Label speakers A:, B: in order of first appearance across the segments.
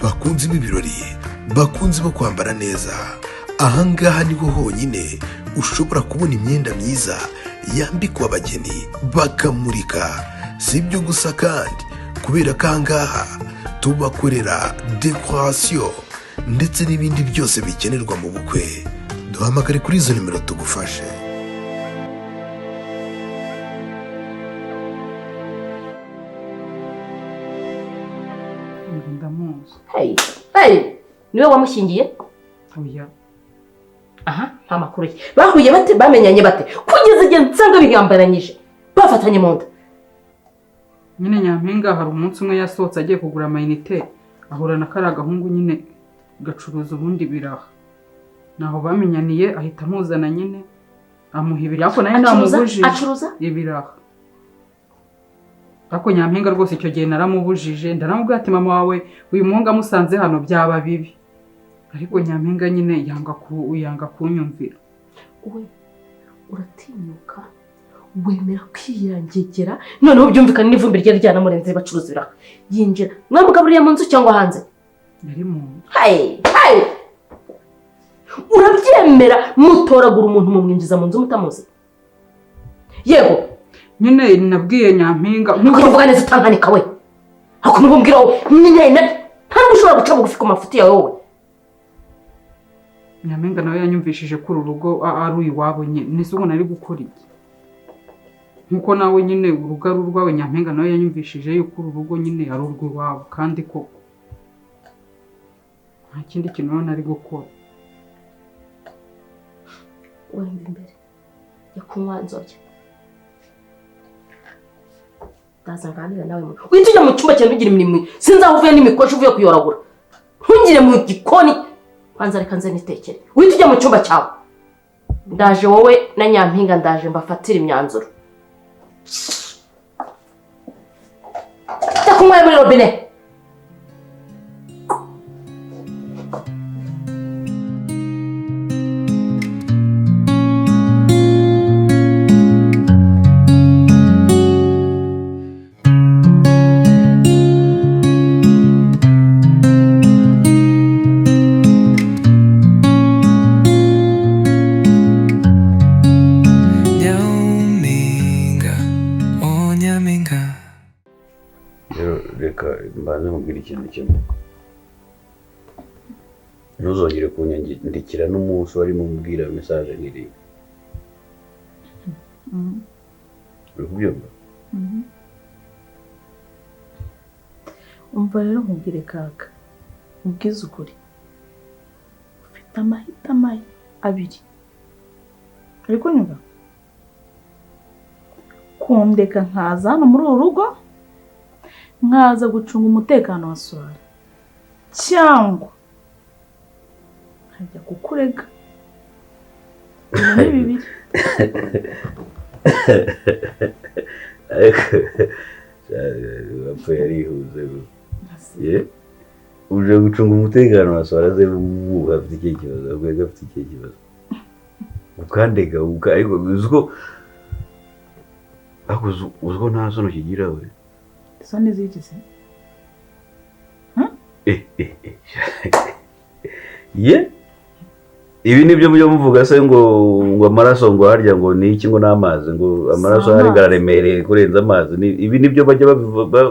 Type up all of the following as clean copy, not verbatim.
A: bakunzi b'ibirori, bakunzi bo kwambara neza, ahangaha niho honyine ushobora kubona imyenda myiza yambikwa abageni bakamurika. Si ibyo gusa kandi, kubera ko ahangaha tubakorera dekorasiyo ndetse n'ibindi byose bikenerwa mu bukwe. Duhamagare kuri izo nimero tugufashe.
B: Niwe wamushyingiye?
C: Oya.
B: Aha, nta makuru ye. Bahuye bate, bamenyanye bate? Kugeza igihe nsanga bihambaranyije bafatanye mu nda.
C: Nyine Nyampinga hari umunsi umwe yasohotse agiye kugura amayinite, ahura na kariya gahungu nyine gacuruza ubundi biraha. Naho bamenyaniye ahita amuzana nyine amuha ibiri, ariko nayo namubujije.
B: Acuruza
C: ibiraha. Ariko Nyampinga rwose icyo gihe naramubujije, ndaramubwira ati mama wawe uyu muhungu amusanze hano byaba bibi. Ariko Nyampinga nyine yanga kunyumvira.
B: We uratinyuka wemera kwiyangegera, noneho byumvikana n'ivumbi ryari ryanamurenze bacuruza ibiraha. Yinjira mwamugaburiye mu nzu cyangwa hanze?
C: Yari mu nzu.
B: Hayi urabyemera mutoragura umuntu mumwinjiza mu nzu mutamuzi? Yego
C: nyine nabwiye Nyampinga
B: nkuvuga neza utankanika we. Ako nubumbwira wowe nyine nta n'ushobora guca bugufi ku mafuti yawe wowe.
C: Nyampinga nawe yanyumvishije ko uru rugo ari uyiwabo nyine, nise ubona ari gukora iki. Nkuko nawe nyine urugo ari urwawe, Nyampinga nawe yanyumvishije yuko uru rugo nyine ari urw'iwabo, kandi ko nta kindi kintu none ari gukora.
B: Wenda imbere ya kunywa nzobya ndaza nganira nawe mu uhita ujya mu cyumba cyawe ugira imirimo, sinzi aho uvuye n'imikoshi uvuye kuyoragura. Ntugire mu gikoni kwanza, reka nze nitekere. Uhita ujya mu cyumba cyawe. Ndaje wowe na Nyampinga, ndaje mbafatira imyanzuro. Ndakunywa muri robine.
D: Ikintu kimwe ntuzongere kunyandikira n'umunsi wari mubwira message nkiri. Uri kubyumva?
E: Umva rero nkubwire Kaka, ubwiza ukuri ufite amahitamo abiri. Ariko nyumva kundeka nkaza hano muri uru rugo nkaza gucunga umutekano wa Swara, cyangwa nkajya kukurega. Ni bibiri.
D: Apfa yarihuze. Uje gucunga umutekano wa Swara ze afite iki kibazo, agwega afite iki kibazo. Ukandega ariko uzgo nta sono kigira we.
E: Soni zigize.
D: Ye? Ibi nibyo byo muvuga se ngo amaraso ngo harya ngo ni iki ngo n'amazi, ngo amaraso hari gararemereye kurenza amazi. Ibi nibyo bajya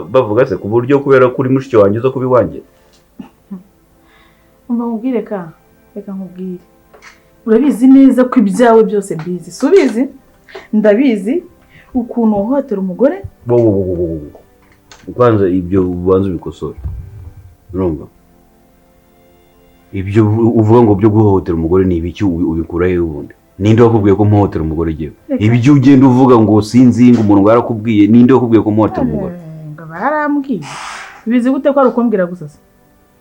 D: bavuga se ku buryo kubera kuri mushiki wanjye zo kubiwanjye.
E: Umva nkubwire ka, reka nkubwire. Urabizi neza ko ibyawe byose mbizi. Subizi? Ndabizi ukuntu uhohotera umugore.
D: Kwanza ibyo ubanza ubikosora. Urumva? Ibyo uvuga ngo byo guhohotera umugore ni ibiki ubikura he ubundi? Ninde wakubwiye ko muhohotera umugore giye? Ibyo ugenda uvuga ngo sinzi ngo umuntu yarakubwiye, ninde wakubwiye ko muhohotera umugore?
E: Ngo barambwiye. Bizi gute ko ari ukumbwira gusa se?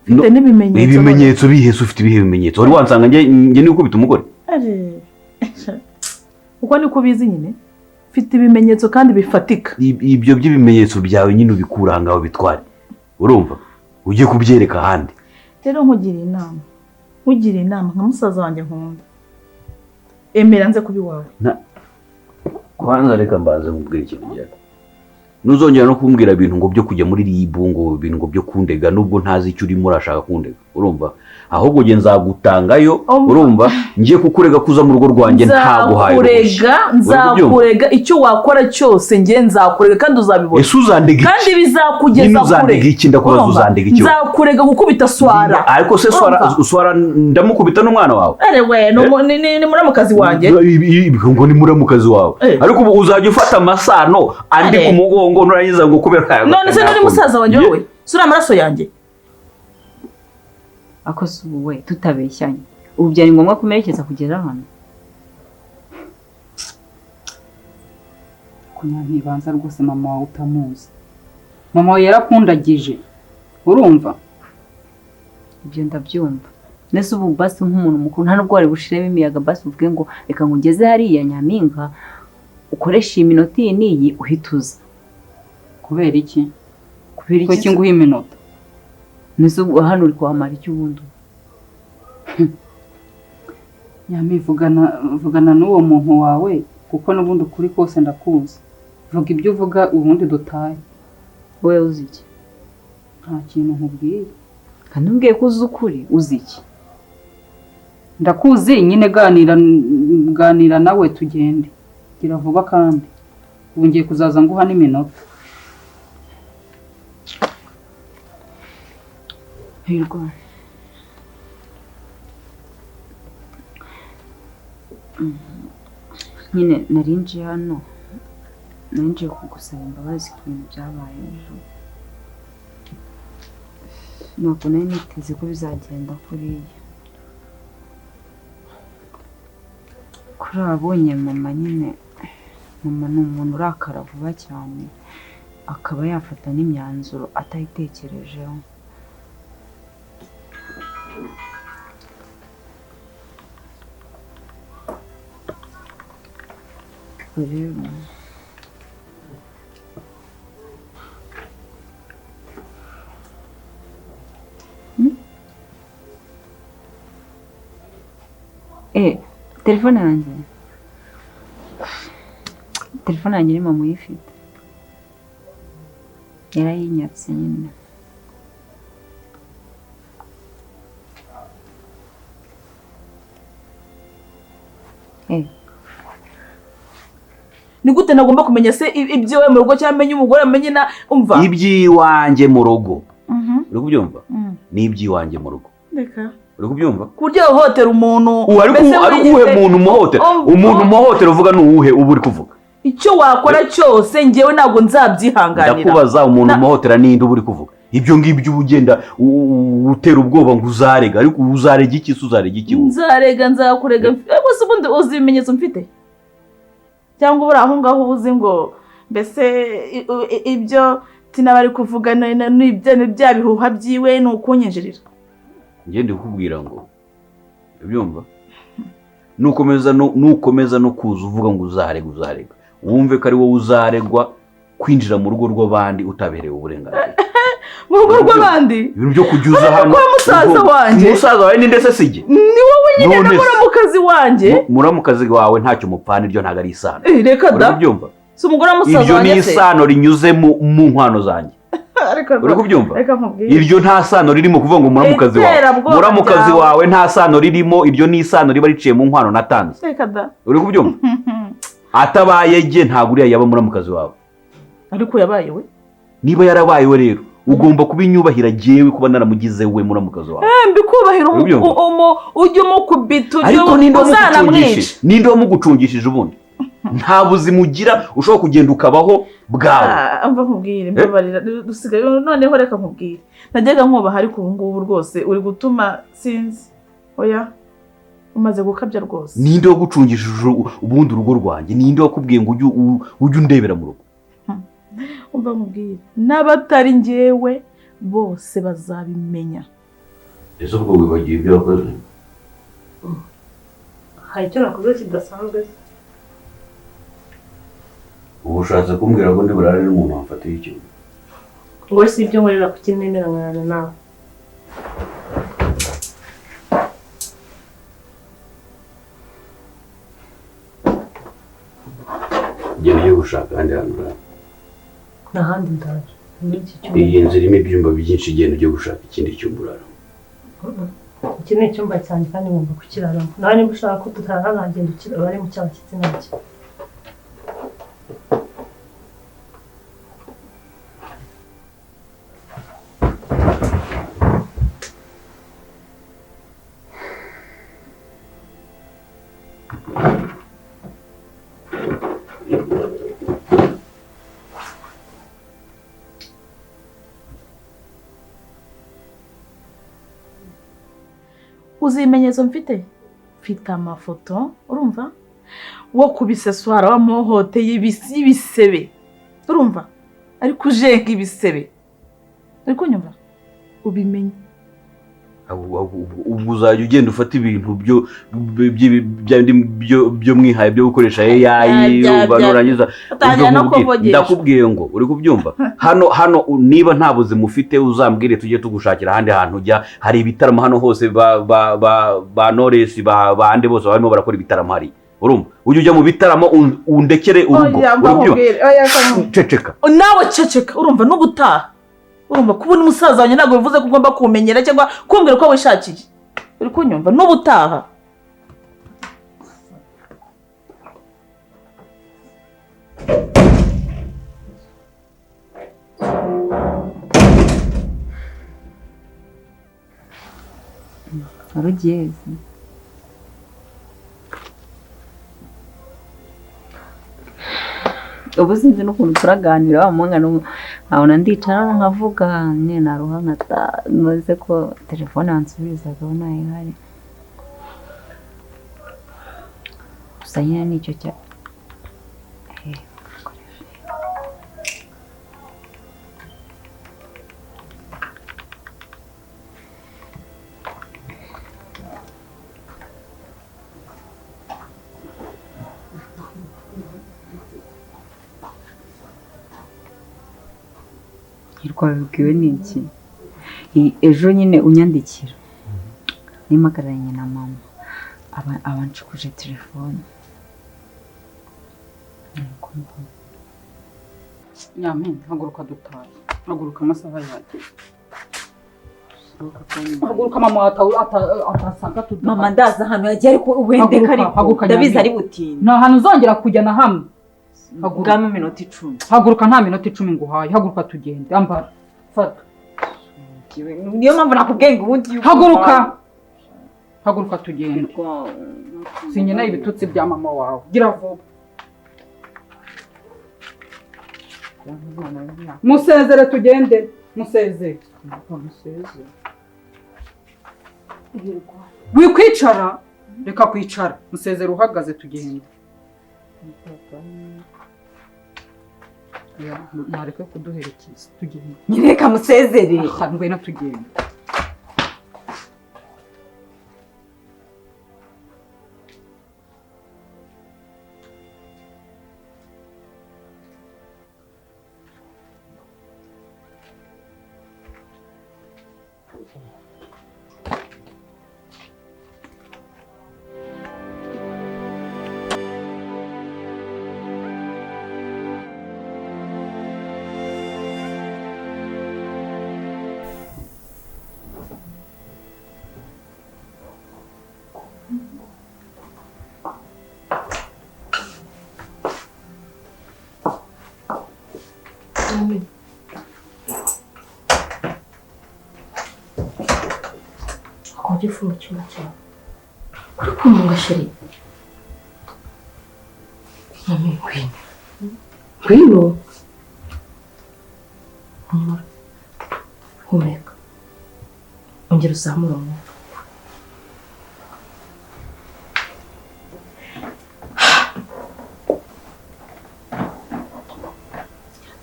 E: Mfite n'ibimenyetso.
D: Ibimenyetso bihese, ufite ibihe bimenyetso? Wari wansanga nge ni ukubita umugore?
E: Uko niko bizi nyine. Mfite ibimenyetso kandi bifatika.
D: Ibyo by'ibimenyetso byawe nyine ubikuranga aho bitware. Urumva? Ujye kubyereka ahandi.
E: Rero nkugira inama nka musaza wanjye nkunda. Emera nze kubi wawe.
D: Kwanza reka mbanze mubwire ikintu cyane. nuzongera no kumbwira ibintu ngo byo kujya muri R.I.B ngo ibintu ngo byo kundega nubwo ntazi icyo urimo urashaka kundega urumva ahubwo nge nzagutangayo urumva ngiye kukurega kuza mu rugo rwanjye ntaguhaye
E: nzakurega icyo wakora cyose nge nzakurega kandi uzabibona
D: ese uzandega
E: kandi bizakugeza kure
D: iki ndakubaza uzandega icyo
E: nzakurega gukubita swara
D: ariko se swara ndamukubita n'umwana wawe
E: erewe ni muramukazi wanjye
D: ngo ni muramukazi wawe ariko ubu uzajya ufata amasano andi ku mugongo nurangiza ngo kubera
E: none se nuri musaza wanjye wowe sura amaraso yanjye
F: akoze ubu we tutabeshyanye ubu byari ngombwa kumerekeza kugera hano
C: ntibanza rwose mama wawe utamuzi mama wawe yarakundagije urumva
F: ibyo ndabyumva nese ubu basi nk'umuntu mukuru nta nubwo wari bushiremo imiyaga basi uvuge ngo reka ngugeze hariya Nyampinga ukoresha iminota iyi n'iyi uhituza
C: kubera iki nguha iminota
F: nese ubu hano uri kuhamara icyo ubundi
C: Nyami vugana n'uwo muntu wawe kuko n'ubundi ukuri kose ndakuzi vuga ibyo uvuga ubundi dutaye
F: wowe uzi iki
C: nta kintu nkubwiye
F: kandi umbwiye ko uzi ukuri uzi iki
C: ndakuzi nyine ganira nawe tugende gira vuba kandi ubu ngiye kuzaza nguha n'iminota
F: hirwa nyine narinjiye hano narinjiye kugusaba imbabazi ku bintu byabaye ejo ntabwo nari niteze ko bizagenda kuriya kuri abonye mama nyine mama ni umuntu urakara vuba cyane akaba yafata n'imyanzuro atayitekerejeho rero telefone yanjye ni mama uyifite yarayinyatse nyine
E: ni gute nagomba kumenya se ibyo we mu rugo cyangwa amenye umugore amenye na umva
D: iby'iwanjye mu rugo uri kubyumva ni iby'iwanjye mu rugo
E: reka
D: uri kubyumva
E: kurya hohotera umuntu
D: ariko uhe umuntu umuhotera umuntu umuhotera uvuga ni uwuhe uba uri kuvuga
E: icyo wakora cyose ngewe ntabwo nzabyihanganira
D: ndakubaza umuntu umuhotera ninde uba uri kuvuga ibyo ngibyo uba ugenda utera ubwoba ngo uzarega ariko uzarega iki se uzarega iki
E: nzarega nzakurega gusa ubundi uzi ibimenyetso mfite cyangwa ubura aho ngaho uzi ngo mbese ibyo tinabari kuvugana n'ibya bihuha byiwe ni ukunyinjirira
D: ngende kukubwira ngo ubyumva nukomeza no kuza uvuga ngo uzarega wumve ko ari wowe uzaregwa kwinjira mu rugo rw'abandi utaberewe uburenganzira
E: mu rugo rw'abandi
D: ibintu byo kujyuza hano
E: kwa musaza wanjye
D: umusaza wawe ni ndetse sije
E: ni wowe nyine na muramukazi wanjye
D: muramukazi wawe ntacyo mupfana iryo ntago ari isano
E: reka da
D: ubyumva
E: si umugore wa musaza
D: wanjye
E: se
D: iryo ni isano rinyuze mu nkwano zanjye uri kubyumva iryo nta sano ririmo kuvuga ngo muramukazi wawe nta sano ririmo iryo ni isano riba riciye mu nkwano natanze uri kubyumva atabaye jye ntabwo uriya yaba muramukazi wawe
E: ariko yabaye we
D: niba yarabaye we rero ugomba kubinyubahira jewe kuba naramugize we muramukazi wawe
E: mbikubahira ujye umukubita
D: ariko ninde wamugucungishije ubundi nta buzima ugira ushobora kugenda ukabaho bwawe
E: mva nkubwire mbabarira dusigaye noneho reka nkubwire najyaga nkubaha ariko ubu ngubu rwose uri gutuma sinzi oya umaze gukabya rwose
D: ninde wagucungishije ubundi urugo rwanjye ninde wakubwiye ngo ujye undebera mu rugo
E: umva nkubwire n'abatari njyewe bose bazabimenya
D: ese ubwo wibagiye ibyo wakoze
B: hari icyo nakoze kidasanzwe
D: ubu ushatse kumbwira ngo ndi burare n'umuntu wamfatiye ikintu
B: ngo si ibyo nkorera kuki nemeranyana nawe
D: njye ngiye gushaka ahandi hantu urara
G: n'ahandi ndaje muri iki cyumba.
D: iyi nzu irimo ibyumba byinshi, igenda ujya gushaka ikindi cyumba uraramo.
G: Iki ni icyumba cyanjye kandi ngomba kukiraramo. Nawe niba ushaka ko dutarara nagenda bari mu cyabashyitsi nacyo.
E: uzi ibimenyetso mfite amafoto urumva wo kubiseswara wamuhote y'ibisebe urumva ariko ujenga ibisebe ariko nyumva ubimenye
D: ubwo uzajya ugenda ufata ibintu byo mwihaye byo gukoresha AI nurangiza ndakubwiye ngo uri kubyumva hano niba nta buzima ufite uzambwire tujye tugushakira ahandi hantu ujya. hari ibitaramo hano hose ba Knowless bande bose barimo barakora ibitaramo hari urumva ujya mu bitaramo undekere urugo ceceka
E: nawe ceceka urumva n'ubutaha urumva kubona umusaza wanjye ntabwo bivuze ko ugomba kumenyera cyangwa kumbwira ko wishakiye uri kunyumva n'ubutaha.
F: warugeze ubu sinzi n'ukuntu turaganira wa mwanya nkabona ndicara nkavuga nyine naruha ntuze ko telefone yansubirizaga nayihari gusa nyine nicyo cya Babibwiwe n'iki ejo nyine unyandikira nimagaranye na mama abancukuje telefone.
C: Nyampinga haguruka dutahe, haguruka amasaha yagiye. Haguruka mama atasanga tudutahe.
F: Mama ndaza hano yagiye ariko uwende kariko ndabizi ari butinde
C: nta hantu uzongera kujya na hamwe.
F: Haguruka mu minota 10.
C: Haguruka nta minota 10 nguhaye, haguruka tugende ambara fata.
F: Niyo mpamvu nakubwenga ubundi
C: haguruka tugende. Sinyena ibitutsi bya mama wawe, gira vuba. Musezere tugende, musezere. Wikwicara, reka kwicara, musezere uhagaze tugende. Nareke kuduherekeza tugende.
F: Nyireka musezere.
C: Ngwena tugende.
B: Akajya ufunga icyuma cyawe uri kumunga sheri. Ngwino humeka ongera uzamura umwuka.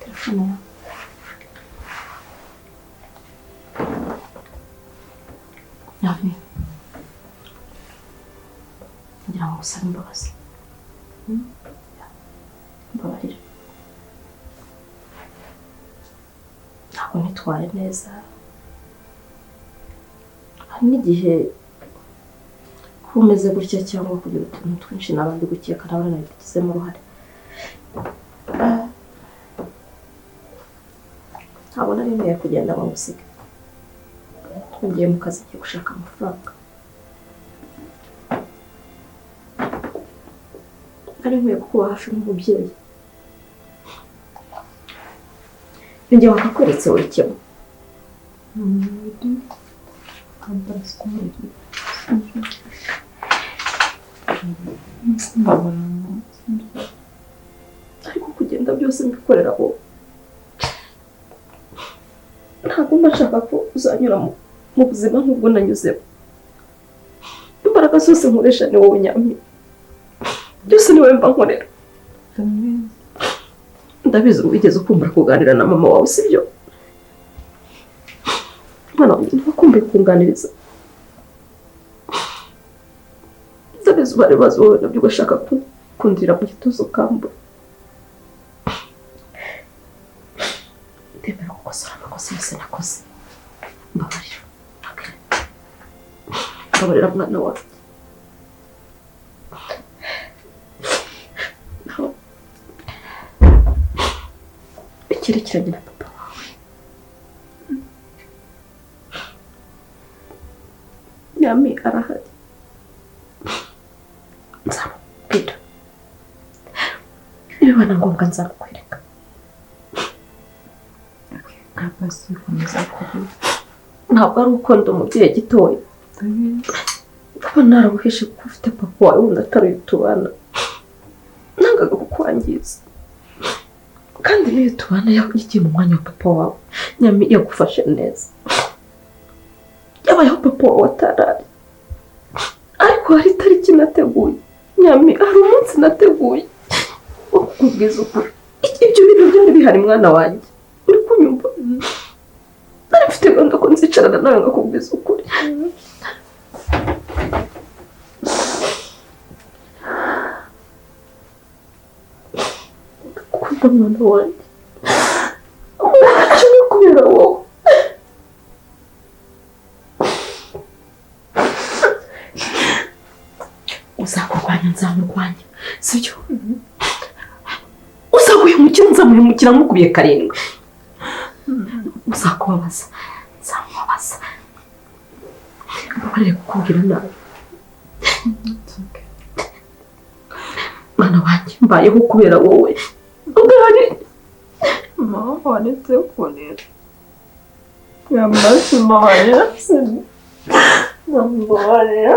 B: Telefone yawe ngira ngo usabe imbabazi. Mbabarira, ntabwo nitwaye neza. Hari n'igihe kuba umeze gutya cyangwa kugira utuntu twinshi n'abandi gukeka nawe nabigizemo uruhare. nari ngiye kugenda bamusiga ngiye mu kazi ngiye gushaka amafaranga nari nkwiye kukuba hafi nk'umubyeyi njye wakakweretse wowe kimwe ariko kugenda byose mbikorera wowe ntabwo mba nshaka ko uzanyura mu buzima nk'ubwo nanyuzemo imbaraga zose nkoresha ni wowe Nyampinga byose ni wowe mba nkorera ndabizi wigeze ukumbura kuganira na mama wawe sibyo mwana wanjye ntibakumbuye kunganiriza ndabizi ubare bazi wowe nabyo ugashaka kundira mu gituza ukambura ndemera gukosora amakosa yose nakoze mbabarira mbabarira mwana wawe icyerekeranye na papa wawe Nyami arahari nzamubwira niba na ngombwa nzamukwereka ntabwo ari uko ndi umubyeyi gitoya kuba narabuhishe ko ufite papa wawe wundi atari tubana nangaga kukwangiza kandi niyo tubana yagiye mu mwanya wa papa wawe Nyami yagufashe neza yabayeho papa wawe atarari ariko hari itariki nateguye Nyami hari umunsi nateguye wo kukubwiza ukuri ibyo bintu byari bihari mwana wanjye uri kunyumva nari mfite gahunda ko nzicarana nawe ngakubwiza ukuri ndakunda mwana wanjye umwanya kubera wowe uzakurwanya nzamurwanya sibyo uzaguhemukira nzamuhemukira nkukubiye karindwi uzakubabaza nzamubabaza mbabarire kukubwira nabi mwana wanjye mbayeho kubera wowe ubwari mama waretse kunera yambaye mbabarira mbabarira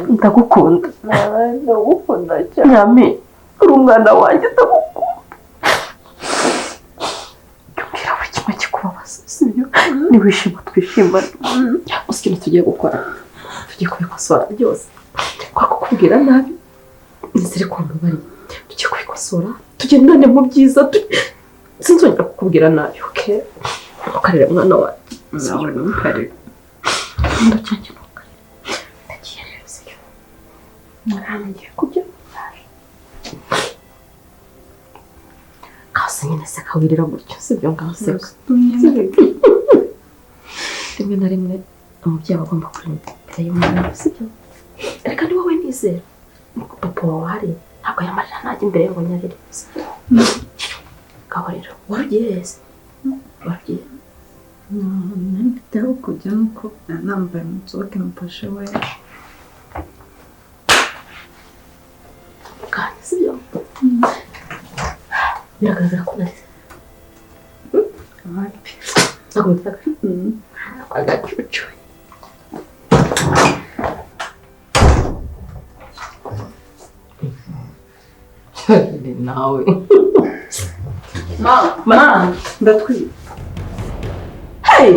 B: ndagukunda cyane Nyami uri umwana wanjye ndagukunda yumvira buri kimwe kikubabaza sibyo niwishima twishimane uzi ikintu tugiye gukora tugiye kubikosora byose kwa kukubwira nabi nizere ko wamubariye tugiye kubikosora tugendane mu byiza sinzongera kukubwira nabi okay ukarira mwana wanjye nawe ntukarire ndacyanjye ntukarire ndagiye rero sibyo ngiye kujya kasi nyine se kawirira gutyo sibyo ngaseka rimwe na rimwe umubyeyi aba agomba kurinda imbere y'umwana sibyo reka ni wowe nizera nuko papa wawe ahari ntabwo yamarira ntajya imbere ngo nyarire sibyo kabariro warugiye heza warugiye
C: ntabwo kujya nuko nambaye umusohoke mufashe we
B: kandi sibyo biragaragara ko narize R.I.B ntabwo bitaka agacucu nawe
C: ma ndatwiye
B: hey